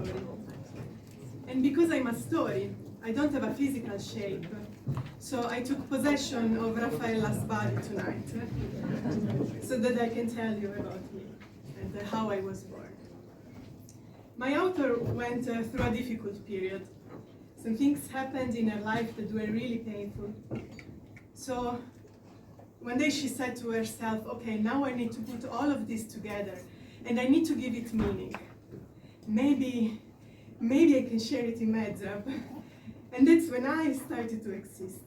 story. And because I'm a story, I don't have a physical shape. So I took possession of Raffaella's body tonight so that I can tell you about me and how I was born. My author went through a difficult period. Some things happened in her life that were really painful. So one day she said to herself, okay, now I need to put all of this together and I need to give it meaning. Maybe I can share it in Mezrab. And that's when I started to exist.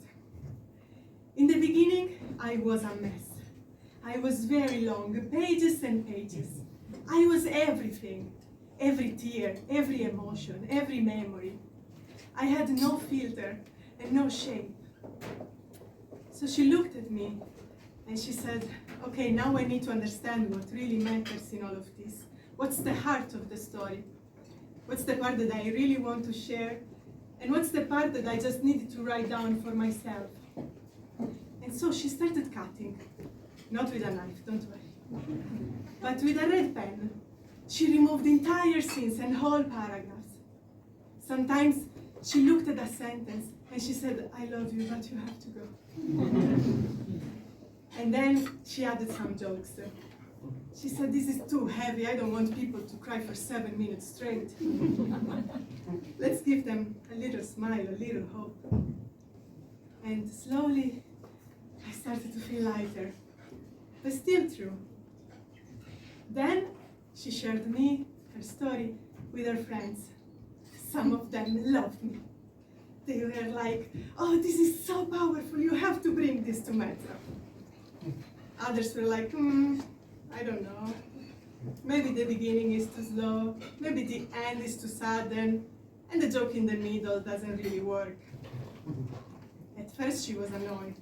In the beginning, I was a mess. I was very long, pages and pages. I was everything, every tear, every emotion, every memory. I had no filter and no shape. So she looked at me and she said, okay, now I need to understand what really matters in all of this. What's the heart of the story? What's the part that I really want to share? And what's the part that I just needed to write down for myself? And so she started cutting. Not with a knife, don't worry. But with a red pen. She removed entire scenes and whole paragraphs. Sometimes she looked at a sentence and she said, I love you, but you have to go. And then she added some jokes. She said, this is too heavy, I don't want people to cry for 7 minutes straight. Let's give them a little smile, a little hope. And slowly, I started to feel lighter, but still true. Then she shared me, her story, with her friends. Some of them loved me. They were like, oh, this is so powerful, you have to bring this to Mezrab. Others were like, I don't know. Maybe the beginning is too slow, maybe the end is too sudden, and the joke in the middle doesn't really work. At first she was annoyed.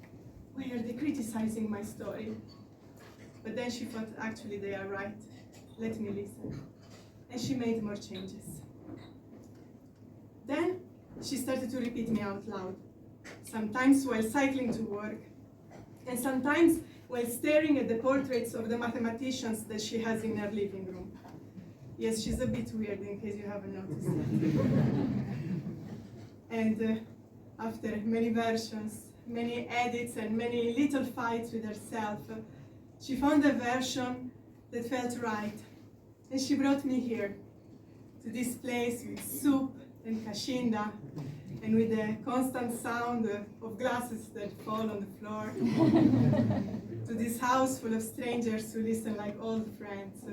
Why are they criticizing my story? But then she thought, actually they are right. Let me listen. And she made more changes. Then she started to repeat me out loud, sometimes while cycling to work, and sometimes while staring at the portraits of the mathematicians that she has in her living room. Yes, she's a bit weird, in case you haven't noticed that. And after many versions, many edits, and many little fights with herself, she found a version that felt right. And she brought me here, to this place with soup and kashinda, and with the constant sound of glasses that fall on the floor, to this house full of strangers who listen like old friends.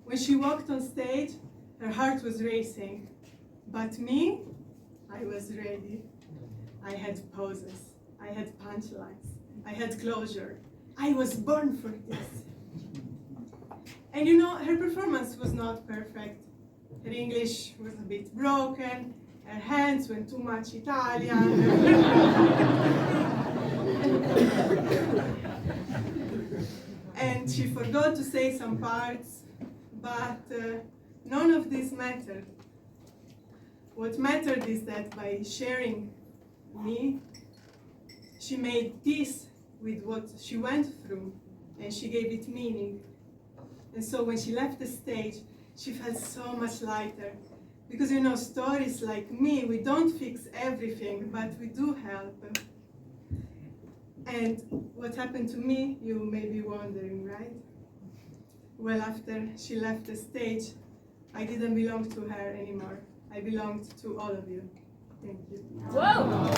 When she walked on stage, her heart was racing, but me, I was ready. I had poses, I had punchlines, I had closure. I was born for this. And you know, her performance was not perfect. Her English was a bit broken, her hands went too much Italian. And she forgot to say some parts, but none of this mattered. What mattered is that by sharing me, she made peace with what she went through, and she gave it meaning. And so when she left the stage, she felt so much lighter. Because you know, stories like me, we don't fix everything, but we do help. And what happened to me, you may be wondering, right? Well, after she left the stage, I didn't belong to her anymore. I belonged to all of you. Thank you. Whoa!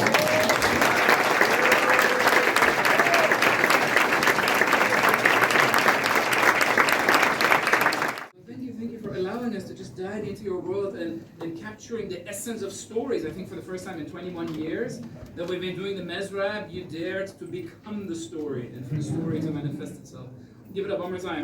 Thank you for allowing us to just dive into your world and capturing the essence of stories. I think for the first time in 21 years that we've been doing the Mezrab, you dared to become the story and for the story to manifest itself. Give it up one more time.